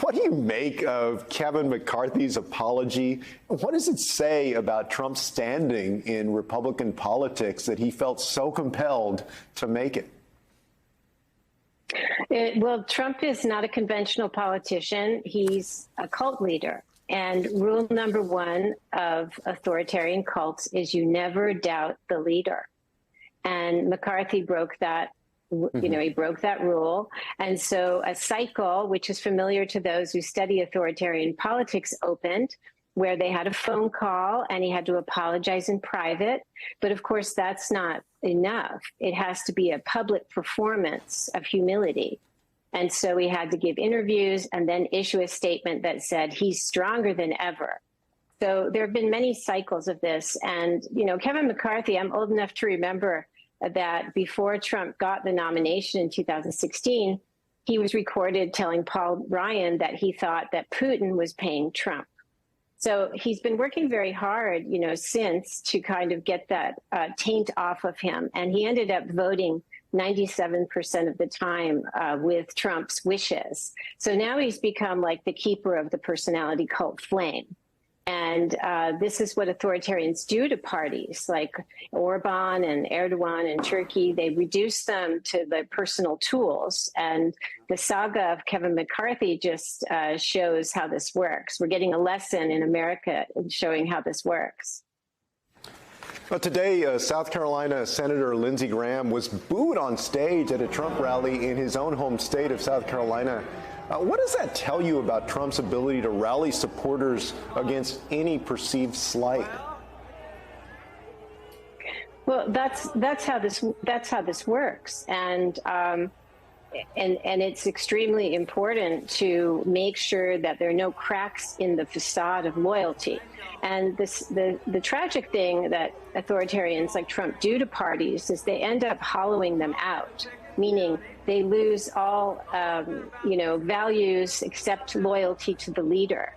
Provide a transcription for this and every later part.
What do you make of Kevin McCarthy's apology? What does it say about Trump's standing in Republican politics that he felt so compelled to make it? Well, Trump is not a conventional politician. He's a cult leader. And rule number one of authoritarian cults is you never doubt the leader. And McCarthy broke that. He broke that rule. And so a cycle, which is familiar to those who study authoritarian politics, opened where they had a phone call and he had to apologize in private. But of course, that's not enough. It has to be a public performance of humility. And so he had to give interviews and then issue a statement that said he's stronger than ever. So there have been many cycles of this. And, Kevin McCarthy, I'm old enough to remember that before Trump got the nomination in 2016, he was recorded telling Paul Ryan that he thought that Putin was paying Trump. So he's been working very hard, since to kind of get that taint off of him. And he ended up voting 97% of the time with Trump's wishes. So now he's become like the keeper of the personality cult flame. And this is what authoritarians do to parties like Orban and Erdogan in Turkey. They reduce them to the personal tools. And the saga of Kevin McCarthy just shows how this works. We're getting a lesson in America in showing how this works. Well, today, South Carolina Senator Lindsey Graham was booed on stage at a Trump rally in his own home state of South Carolina. What does that tell you about Trump's ability to rally supporters against any perceived slight? Well, that's how this works, and it's extremely important to make sure that there are no cracks in the facade of loyalty. And the tragic thing that authoritarians like Trump do to parties is they end up hollowing them out, meaning they lose all, values except loyalty to the leader.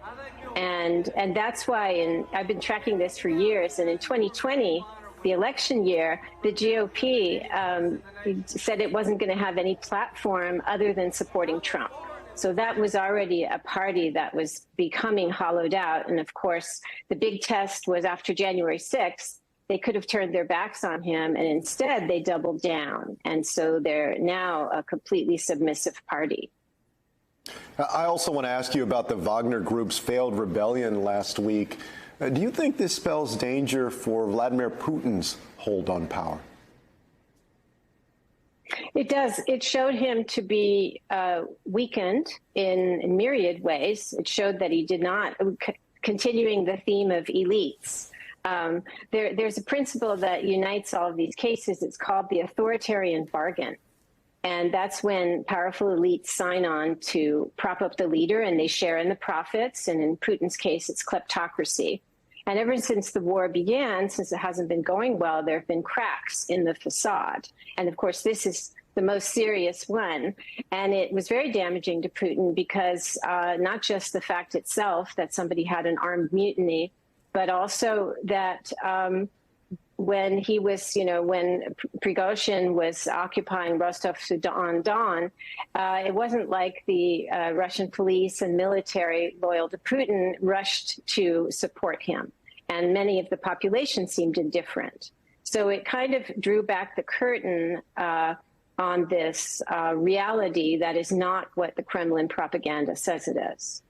And that's why, I've been tracking this for years, and in 2020, the election year, the GOP said it wasn't going to have any platform other than supporting Trump. So that was already a party that was becoming hollowed out. And of course, the big test was after January 6th. They could have turned their backs on him, and instead they doubled down. And so they're now a completely submissive party. I also want to ask you about the Wagner Group's failed rebellion last week. Do you think this spells danger for Vladimir Putin's hold on power? It does. It showed him to be weakened in myriad ways. It showed that he did not, continuing the theme of elites. There's a principle that unites all of these cases. It's called the authoritarian bargain. And that's when powerful elites sign on to prop up the leader and they share in the profits. And in Putin's case, it's kleptocracy. And ever since the war began, since it hasn't been going well, there have been cracks in the facade. And of course, this is the most serious one. And it was very damaging to Putin because not just the fact itself that somebody had an armed mutiny, but also that when he was, when Prigozhin was occupying Rostov-on-Don, it wasn't like the Russian police and military loyal to Putin rushed to support him. And many of the population seemed indifferent. So it kind of drew back the curtain on this reality that is not what the Kremlin propaganda says it is.